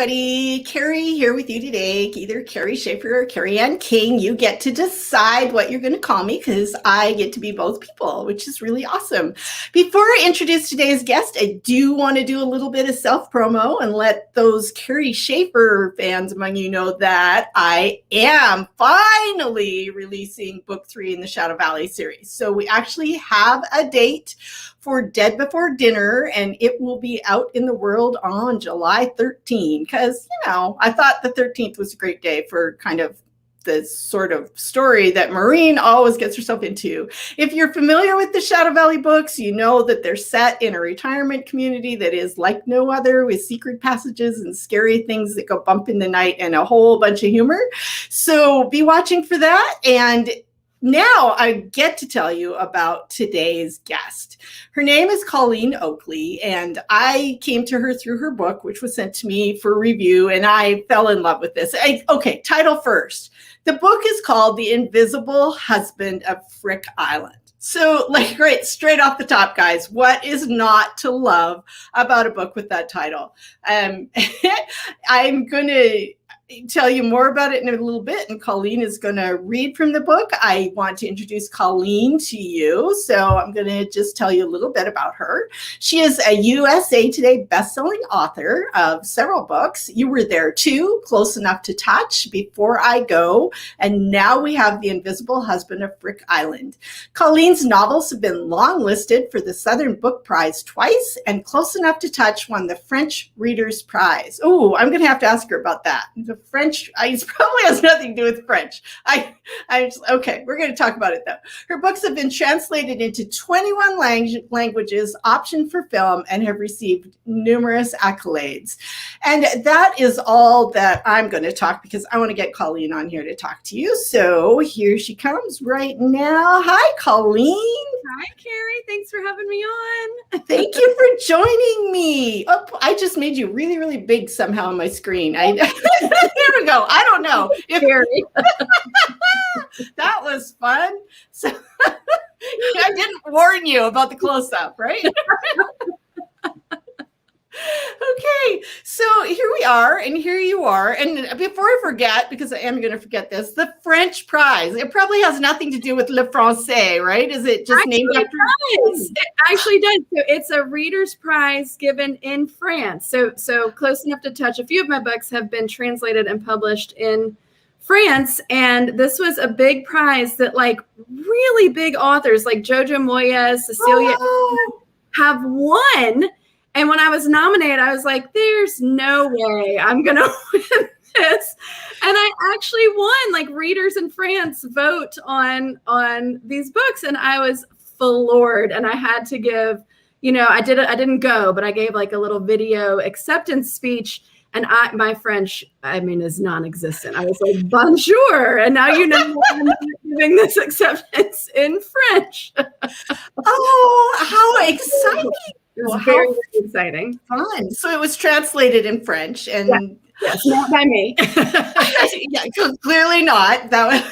everybody. Carrie here with you today. Either Carrie Schaefer or Carrie Ann King. You get to decide what you're going to call me because I get to be both people, which is really awesome. Before I introduce today's guest, I do want to do a little bit of self-promo and let those Carrie Schaefer fans among you know that I am finally releasing book 3 in the Shadow Valley series. So we actually have a date for Dead Before Dinner, and it will be out in the world on July 13th because, I thought the 13th was a great day for kind of the sort of story that Maureen always gets herself into. If you're familiar with the Shadow Valley books, you know that they're set in a retirement community that is like no other, with secret passages and scary things that go bump in the night and a whole bunch of humor. So be watching for that. And now I get to tell you about today's guest. Her name is Colleen Oakley, and I came to her through her book, which was sent to me for review, and I fell in love with this. Okay, title first. The book is called The Invisible Husband of Frick Island. So, right, straight off the top, guys, what is not to love about a book with that title? I'm going to tell you more about it in a little bit, and Colleen is going to read from the book. I want to introduce Colleen to you, so I'm going to just tell you a little bit about her. She is a USA Today bestselling author of several books. You Were There Too, Close Enough to Touch, Before I Go, and now we have The Invisible Husband of Frick Island. Colleen's novels have been longlisted for the Southern Book Prize twice, and Close Enough to Touch won the French Reader's Prize. Oh, I'm going to have to ask her about that. The French, it probably has nothing to do with French. Okay, we're going to talk about it though. Her books have been translated into 21 languages, optioned for film, and have received numerous accolades. And that is all that I'm going to talk because I want to get Colleen on here to talk to you. So here she comes right now. Hi, Colleen. Hi, Carrie. Thanks for having me on. Thank you for joining me. Oh, I just made you really, really big somehow on my screen. There we go. I don't know. That was fun. So I didn't warn you about the close-up, right? Okay, so here we are, and here you are. And before I forget, because I am going to forget this, the French prize. It probably has nothing to do with Le Français, right? Is it just named after? It actually does. So it's a reader's prize given in France. So Close Enough to Touch. A few of my books have been translated and published in France, and this was a big prize that really big authors like Jojo Moyes, Cecilia have won. And when I was nominated, I was like, there's no way I'm going to win this. And I actually won. Readers in France vote on these books. And I was floored. And I had to give, I didn't go, but I gave a little video acceptance speech. And my French, is non-existent. I was like, bonjour. And now you know I'm giving this acceptance in French. Oh, how exciting. It was very exciting. Fun. So it was translated in French, and yes, not by me. Yeah, clearly not. That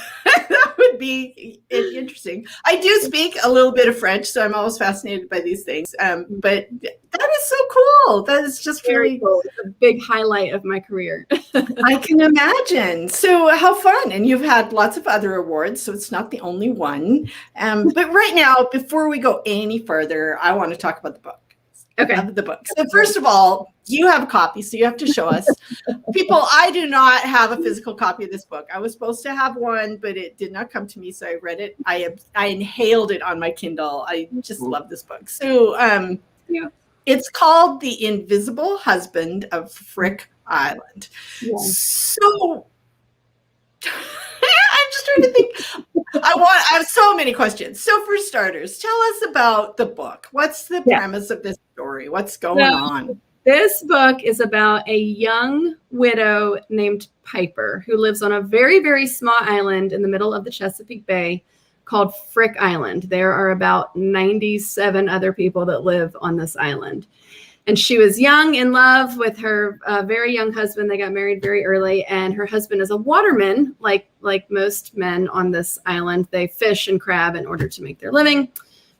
would be interesting. I do speak a little bit of French, so I'm always fascinated by these things. But that is so cool. That is just very cool. It's a big highlight of my career. I can imagine. So how fun. And you've had lots of other awards, so it's not the only one. But right now, before we go any further, I want to talk about the book. Okay. Of the book. So first of all, you have a copy, so you have to show us. People, I do not have a physical copy of this book. I was supposed to have one, but it did not come to me, so I read it. I inhaled it on my Kindle. I just love this book. So It's called The Invisible Husband of Frick Island. Yeah. So I'm just trying to think. I have so many questions. So for starters, tell us about the book. What's the premise of this story? What's going on? This book is about a young widow named Piper who lives on a very, very small island in the middle of the Chesapeake Bay called Frick Island. There are about 97 other people that live on this island. And she was young, in love with her very young husband. They got married very early, and her husband is a waterman, like most men on this island. They fish and crab in order to make their living.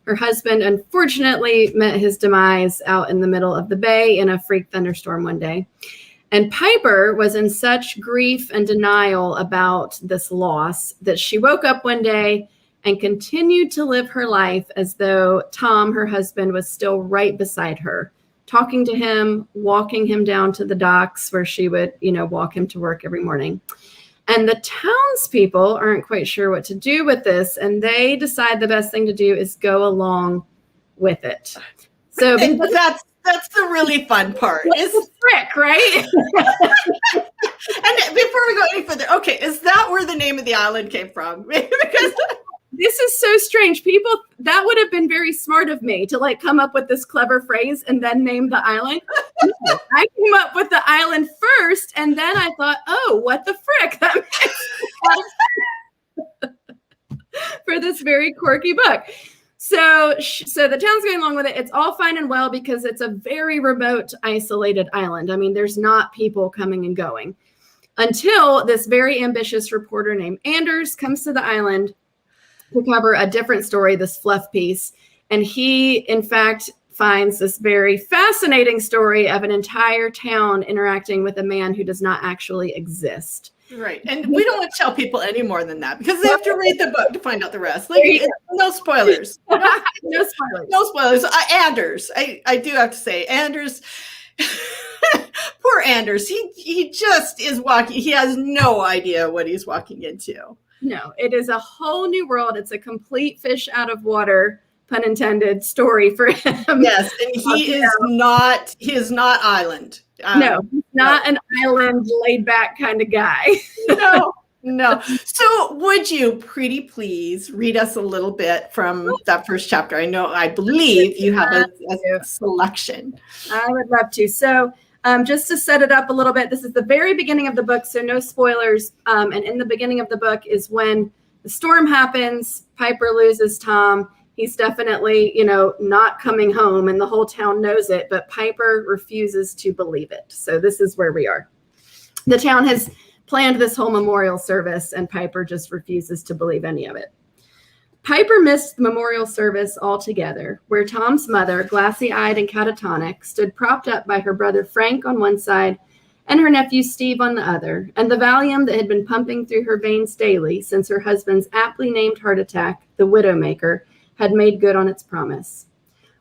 Her husband, unfortunately, met his demise out in the middle of the bay in a freak thunderstorm one day. And Piper was in such grief and denial about this loss that she woke up one day and continued to live her life as though Tom, her husband, was still right beside her, talking to him, walking him down to the docks where she would, walk him to work every morning. And the townspeople aren't quite sure what to do with this, and they decide the best thing to do is go along with it. So that's the really fun part. It's a trick, right? And before we go any further, okay, is that where the name of the island came from? Because this is so strange. That would have been very smart of me to come up with this clever phrase and then name the island. I came up with the island first, and then I thought, oh, what the frick? That makes for this very quirky book. So the town's going along with it. It's all fine and well because it's a very remote, isolated island. I mean, there's not people coming and going until this very ambitious reporter named Anders comes to the island to cover a different story, this fluff piece. And he, in fact, finds this very fascinating story of an entire town interacting with a man who does not actually exist. Right. And we don't want to tell people any more than that because they have to read the book to find out the rest. No spoilers. No spoilers. No spoilers. Anders. I do have to say, Anders. Poor Anders. He just is walking. He has no idea what he's walking into. No, it is a whole new world. It's a complete fish out of water, pun intended, story for him. Yes, and he is not island. No, he's not an island laid back kind of guy. No. So would you pretty please read us a little bit from that first chapter? I believe you have a selection. I would love to. So just to set it up a little bit, this is the very beginning of the book, so no spoilers. And in the beginning of the book is when the storm happens, Piper loses Tom. He's definitely, not coming home, and the whole town knows it, but Piper refuses to believe it. So this is where we are. The town has planned this whole memorial service, and Piper just refuses to believe any of it. Piper missed the memorial service altogether, where Tom's mother, glassy-eyed and catatonic, stood propped up by her brother Frank on one side and her nephew Steve on the other, and the Valium that had been pumping through her veins daily since her husband's aptly named heart attack, the Widowmaker, had made good on its promise.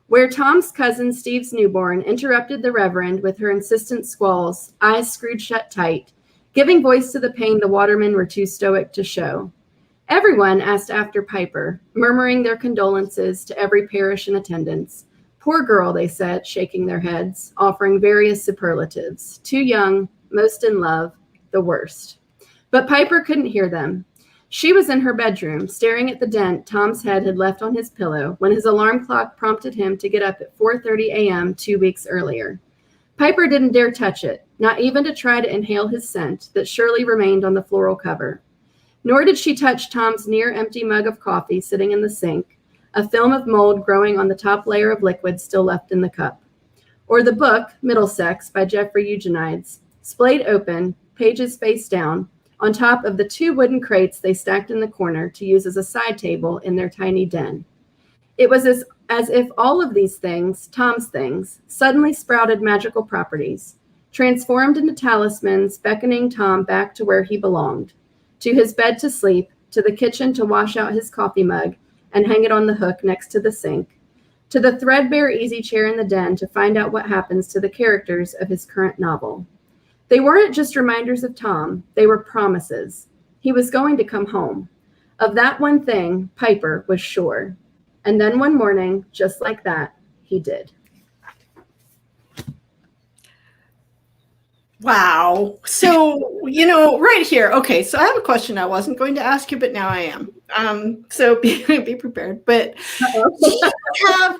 Where Tom's cousin, Steve's newborn, interrupted the Reverend with her insistent squalls, eyes screwed shut tight, giving voice to the pain the watermen were too stoic to show. Everyone asked after Piper, murmuring their condolences to every parish in attendance. Poor girl, they said, shaking their heads, offering various superlatives. Too young, most in love, the worst. But Piper couldn't hear them. She was in her bedroom, staring at the dent Tom's head had left on his pillow when his alarm clock prompted him to get up at 4:30 a.m. 2 weeks earlier. Piper didn't dare touch it, not even to try to inhale his scent that surely remained on the floral cover. Nor did she touch Tom's near-empty mug of coffee sitting in the sink, a film of mold growing on the top layer of liquid still left in the cup. Or the book, Middlesex, by Jeffrey Eugenides, splayed open, pages face down, on top of the 2 wooden crates they stacked in the corner to use as a side table in their tiny den. It was as if all of these things, Tom's things, suddenly sprouted magical properties, transformed into talismans beckoning Tom back to where he belonged, to his bed to sleep, to the kitchen to wash out his coffee mug and hang it on the hook next to the sink, to the threadbare easy chair in the den to find out what happens to the characters of his current novel. They weren't just reminders of Tom, they were promises. He was going to come home. Of that one thing, Piper was sure. And then one morning, just like that, he did. Wow. So, right here. Okay. So I have a question I wasn't going to ask you, but now I am. So be prepared. But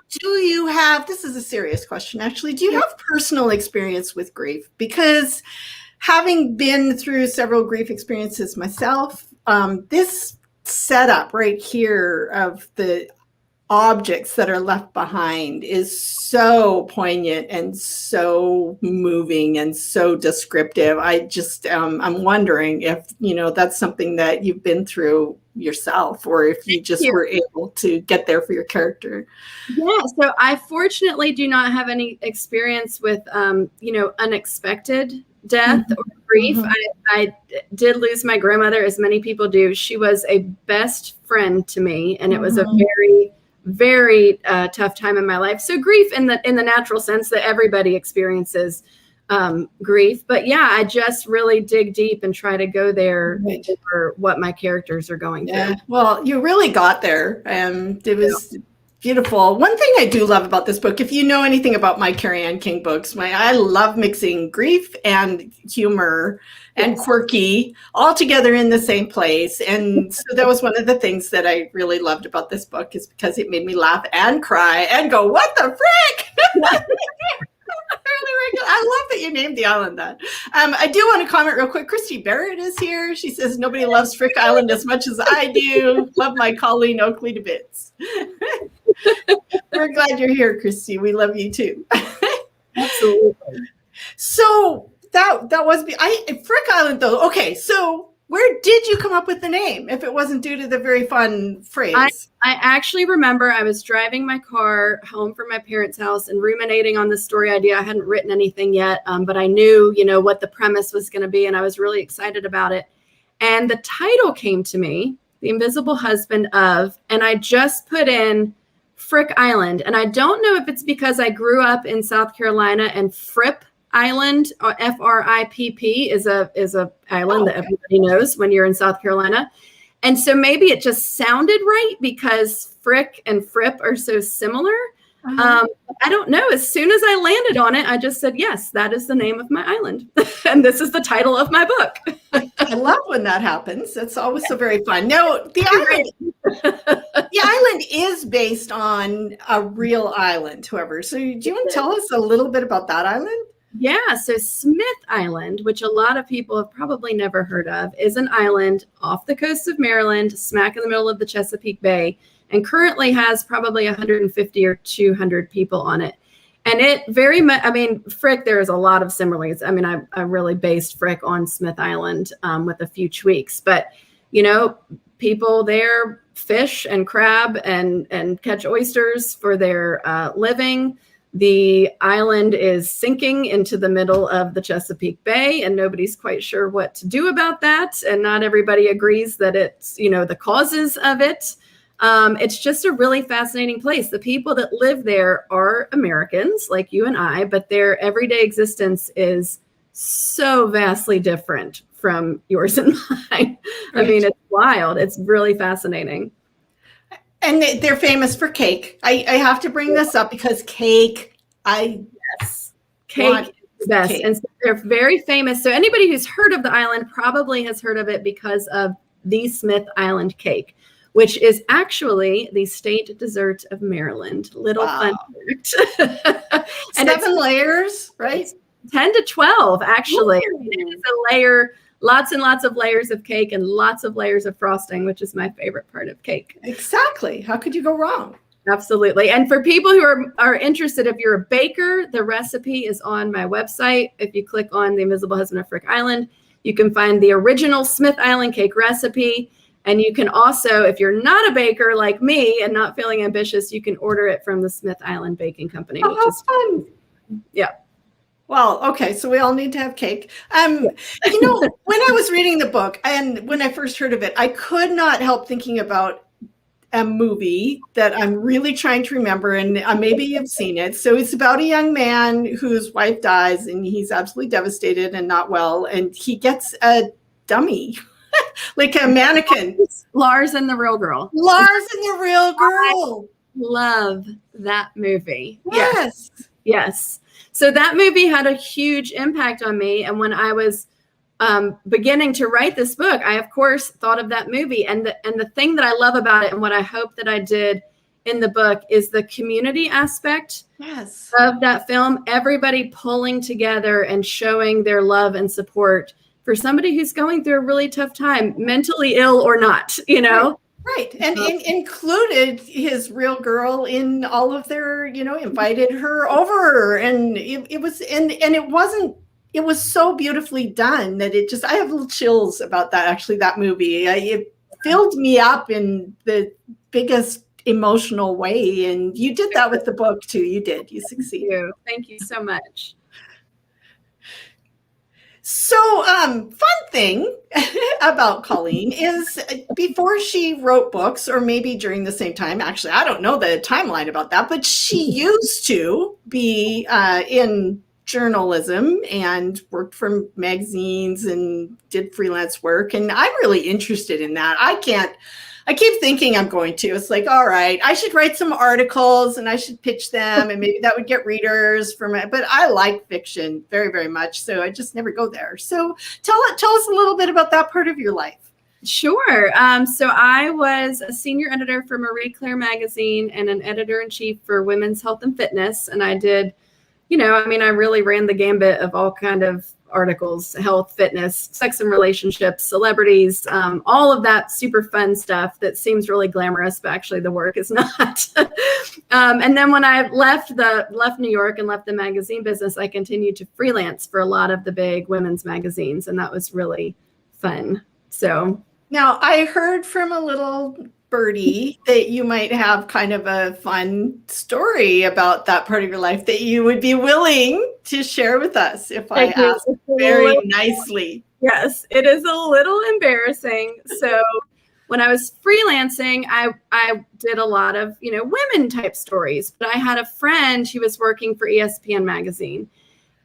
do you have, this is a serious question, actually. Do you have personal experience with grief? Because having been through several grief experiences myself, this setup right here of the objects that are left behind is so poignant and so moving and so descriptive. I just I'm wondering if that's something that you've been through yourself, or if you just were able to get there for your character. Yeah, so I fortunately do not have any experience with unexpected death or grief. I did lose my grandmother, as many people do. She was a best friend to me, and it was a very, very tough time in my life. So grief in the natural sense that everybody experiences grief. But yeah, I just really dig deep and try to go there for what my characters are going through. Well, you really got there. It was beautiful. One thing I do love about this book, if you know anything about my Carrie Ann King books, I love mixing grief and humor and quirky all together in the same place. And so that was one of the things that I really loved about this book, is because it made me laugh and cry and go, what the frick? I love that you named the island that. I do want to comment real quick. Christy Barrett is here. She says, nobody loves Frick Island as much as I do. Love my Colleen Oakley to bits. We're glad you're here, Christy. We love you too. Absolutely. So that was Frick Island though. Okay, so where did you come up with the name if it wasn't due to the very fun phrase? I actually remember I was driving my car home from my parents' house and ruminating on the story idea. I hadn't written anything yet, but I knew, what the premise was going to be, and I was really excited about it. And the title came to me, The Invisible Husband of, and I just put in Frick Island. And I don't know if it's because I grew up in South Carolina and Fripp Island, or Fripp, is a island that everybody knows when you're in South Carolina. And so maybe it just sounded right because Frick and Fripp are so similar. I don't know. As soon as I landed on it, I just said, yes, that is the name of my island. And this is the title of my book. I love when that happens. It's always so very fun. Now, the island is based on a real island, however. So do you want to tell us a little bit about that island? Yeah, so Smith Island, which a lot of people have probably never heard of, is an island off the coast of Maryland, smack in the middle of the Chesapeake Bay, and currently has probably 150 or 200 people on it. And it very much, Frick, there's a lot of similarities. I really based Frick on Smith Island with a few tweaks, but, people there fish and crab and catch oysters for their living. The island is sinking into the middle of the Chesapeake Bay, and nobody's quite sure what to do about that. And not everybody agrees that it's, the causes of it. It's just a really fascinating place. The people that live there are Americans like you and I, but their everyday existence is so vastly different from yours and mine. Right. It's wild. It's really fascinating. And they're famous for cake. I have to bring this up because cake, cake is the best. Cake. And so they're very famous. So anybody who's heard of the island probably has heard of it because of the Smith Island cake, which is actually the state dessert of Maryland. Little fun fact. And 7 layers, right? 10 to 12, actually. It is a layer. Lots and lots of layers of cake and lots of layers of frosting, which is my favorite part of cake. Exactly. How could you go wrong? Absolutely. And for people who are interested, if you're a baker, the recipe is on my website. If you click on The Invisible Husband of Frick Island, you can find the original Smith Island cake recipe. And you can also, if you're not a baker like me and not feeling ambitious, you can order it from the Smith Island Baking Company, which is fun. Yeah. Well, okay, so we all need to have cake. When I was reading the book and when I first heard of it, I could not help thinking about a movie that I'm really trying to remember, and maybe you've seen it. So it's about a young man whose wife dies, and he's absolutely devastated and not well, and he gets a dummy, like a mannequin. Lars and the Real Girl. Lars and the Real Girl. I love that movie. Yes. Yes. So that movie had a huge impact on me. And when I was beginning to write this book, I, of course, thought of that movie. And the thing that I love about it and what I hope that I did in the book is the community aspect of that film. Everybody pulling together and showing their love and support for somebody who's going through a really tough time, mentally ill or not, Right. And included his real girl in all of their, invited her over. And it was so beautifully done that I have little chills about that, actually, that movie. It filled me up in the biggest emotional way. And you did that with the book too. You did. You succeeded. Thank you so much. So, fun thing about Colleen is before she wrote books, or maybe during the same time, actually, I don't know the timeline about that, but she used to be in journalism and worked for magazines and did freelance work. And I'm really interested in that. I keep thinking I'm going to. It's like, all right, I should write some articles and I should pitch them and maybe that would get readers from it. But I like fiction very, very much. So I just never go there. So tell us a little bit about that part of your life. Sure. So I was a senior editor for Marie Claire magazine and an editor-in-chief for Women's Health and Fitness. And I did, I really ran the gambit of all kind of articles: health, fitness, sex and relationships, celebrities, all of that super fun stuff that seems really glamorous, but actually the work is not. And then when I left New York and left the magazine business, I continued to freelance for a lot of the big women's magazines, and that was really fun. So now I heard from a little birdie that you might have kind of a fun story about that part of your life that you would be willing to share with us if I ask very nicely. Yes, it is a little embarrassing. So when I was freelancing, I did a lot of, women type stories, but I had a friend who was working for ESPN magazine.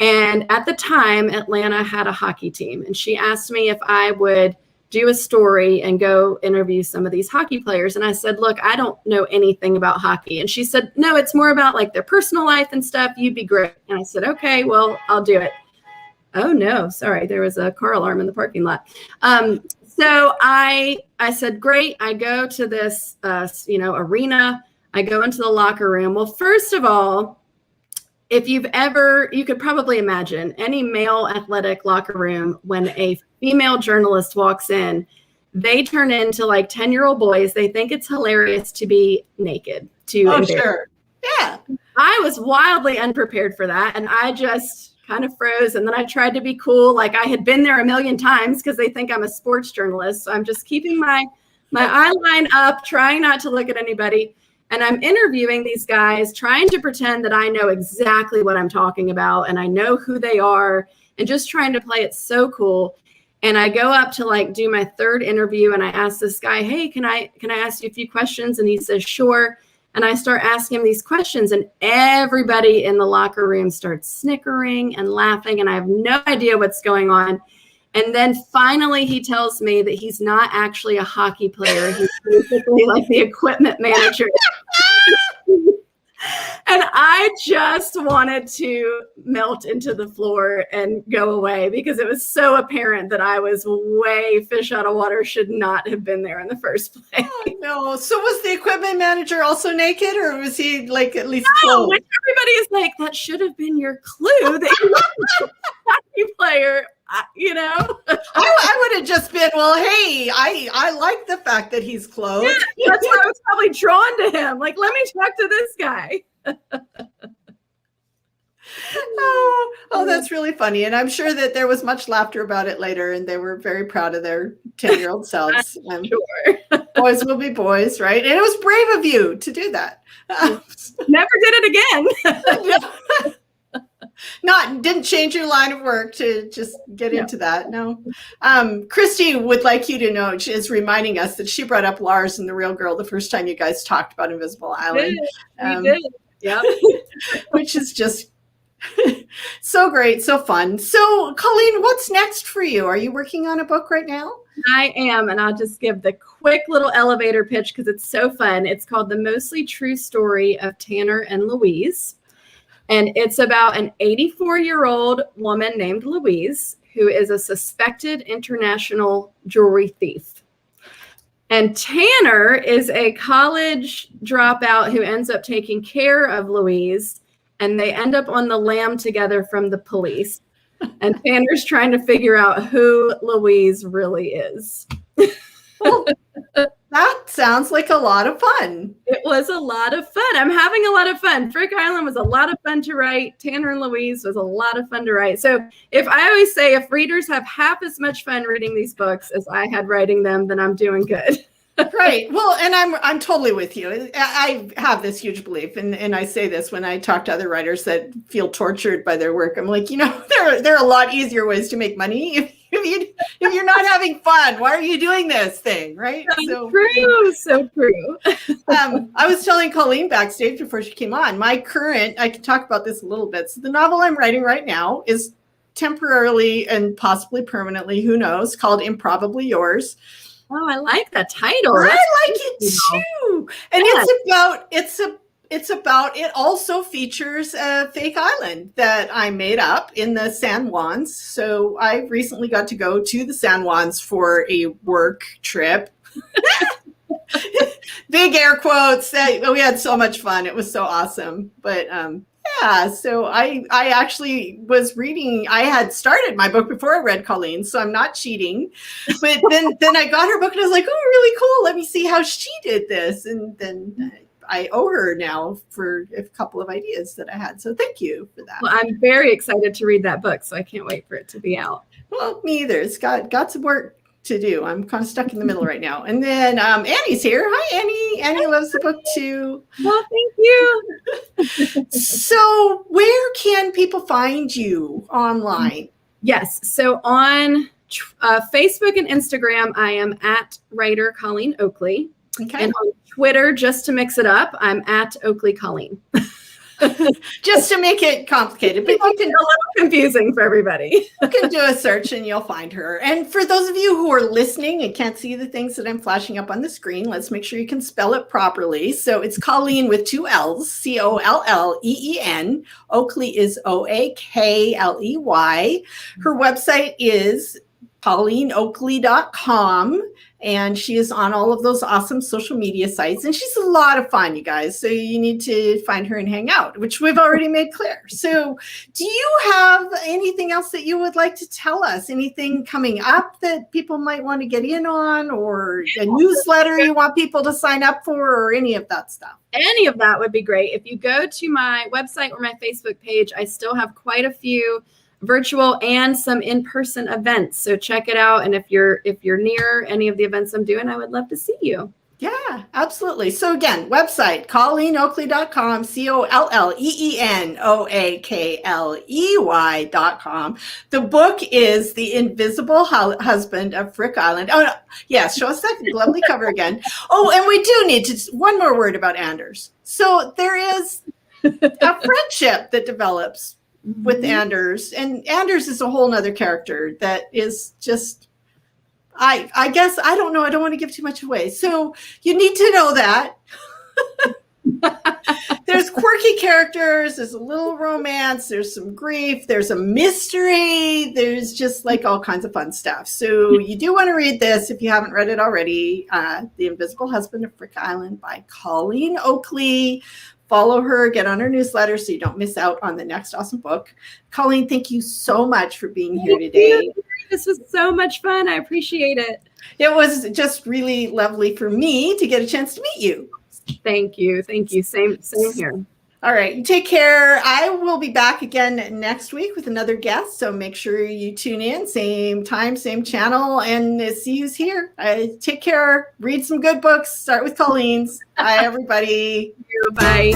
And at the time, Atlanta had a hockey team. And she asked me if I would do a story and go interview some of these hockey players. And I said, look, I don't know anything about hockey. And she said, no, it's more about like their personal life and stuff. You'd be great. And I said, okay, well, I'll do it. Oh no, sorry. There was a car alarm in the parking lot. So I said, great. I go to this, arena. I go into the locker room. Well, first of all, if you could probably imagine any male athletic locker room, when a female journalist walks in, they turn into like 10-year-old boys. They think it's hilarious to be naked. Sure. Yeah. I was wildly unprepared for that. And I just kind of froze. And then I tried to be cool. Like I had been there a million times because they think I'm a sports journalist. So I'm just keeping my eye line up, trying not to look at anybody. And I'm interviewing these guys, trying to pretend that I know exactly what I'm talking about and I know who they are, and just trying to play it so cool. And I go up to like do my third interview and I ask this guy, hey, can I ask you a few questions? And he says, sure. And I start asking him these questions and everybody in the locker room starts snickering and laughing. And I have no idea what's going on. And then finally he tells me that he's not actually a hockey player. He's basically like the equipment manager. And I just wanted to melt into the floor and go away because it was so apparent that I was way fish out of water, should not have been there in the first place. Oh, no. So was the equipment manager also naked, or was he like at least clothed? Which everybody is like, that should have been your clue that you were a hockey player. I would have just been, well, hey, I like the fact that he's clothed. Yeah, that's why I was probably drawn to him. Like, let me talk to this guy. Oh, that's really funny. And I'm sure that there was much laughter about it later, and they were very proud of their 10-year-old selves. Sure. Boys will be boys, right? And it was brave of you to do that. Never did it again. Didn't change your line of work to just get into that. No. Christy would like you to know, she is reminding us that she brought up Lars and the Real Girl the first time you guys talked about Invisible Island. We did. Yeah. Which is just so great, so fun. So, Colleen, what's next for you? Are you working on a book right now? I am, and I'll just give the quick little elevator pitch because it's so fun. It's called The Mostly True Story of Tanner and Louise. And it's about an 84-year-old woman named Louise who is a suspected international jewelry thief. And Tanner is a college dropout who ends up taking care of Louise, and they end up on the lam together from the police. And Tanner's trying to figure out who Louise really is. Well, that sounds like a lot of fun. It was a lot of fun. I'm having a lot of fun. Frick Island was a lot of fun to write. Tanner and Louise was a lot of fun to write. So I always say if readers have half as much fun reading these books as I had writing them, then I'm doing good. Right. Well, and I'm totally with you. I have this huge belief, and I say this when I talk to other writers that feel tortured by their work. I'm like, there are a lot easier ways to make money. If you're not having fun, why are you doing this thing, right? So true. So true. I was telling Colleen backstage before she came on, I can talk about this a little bit. So the novel I'm writing right now is temporarily and possibly permanently, who knows, called Improbably Yours. Oh, I like that title. I like it too. And it also features a fake island that I made up in the San Juans. So I recently got to go to the San Juans for a work trip. Big air quotes. We had so much fun. It was so awesome. But yeah, so I actually was reading. I had started my book before I read Colleen, so I'm not cheating. But then I got her book and I was like, oh, really cool. Let me see how she did this. And then I owe her now for a couple of ideas that I had. So thank you for that. Well, I'm very excited to read that book, so I can't wait for it to be out. Well, me either. It's got some work to do. I'm kind of stuck in the middle right now. And then Annie's here. Hi, Annie. Annie loves the book too. Well, thank you. So where can people find you online? Yes. So on Facebook and Instagram, I am at writer Colleen Oakley. Okay. And on Twitter, just to mix it up, I'm at Oakley Colleen. Just to make it complicated, but you can a little confusing for everybody. You can do a search and you'll find her. And for those of you who are listening and can't see the things that I'm flashing up on the screen, let's make sure you can spell it properly. So it's Colleen with 2 L's, Colleen. Oakley is Oakley. Her website is ColleenOakley.com. And she is on all of those awesome social media sites. And she's a lot of fun, you guys. So you need to find her and hang out, which we've already made clear. So do you have anything else that you would like to tell us? Anything coming up that people might want to get in on, or a newsletter you want people to sign up for, or any of that stuff? Any of that would be great. If you go to my website or my Facebook page, I still have quite a few virtual and some in-person events. So check it out. And if you're near any of the events I'm doing, I would love to see you. Yeah, absolutely. So again, website, ColleenOakley.com, ColleenOakley.com. The book is The Invisible Husband of Frick Island. Oh, no. Yes, show us that lovely cover again. Oh, and we do need to, one more word about Anders. So there is a friendship that develops with Anders, and Anders is a whole nother character that is just, I guess, I don't know. I don't want to give too much away. So you need to know that. There's quirky characters. There's a little romance. There's some grief. There's a mystery. There's just like all kinds of fun stuff. So you do want to read this if you haven't read it already. The Invisible Husband of Frick Island by Colleen Oakley. Follow her, get on her newsletter so you don't miss out on the next awesome book. Colleen, thank you so much for being here today. This was so much fun. I appreciate it. It was just really lovely for me to get a chance to meet you. Thank you. Thank you. Same here. All right. You take care. I will be back again next week with another guest. So make sure you tune in, same time, same channel, and see who's here. Take care. Read some good books. Start with Colleen's. Bye, everybody. Bye.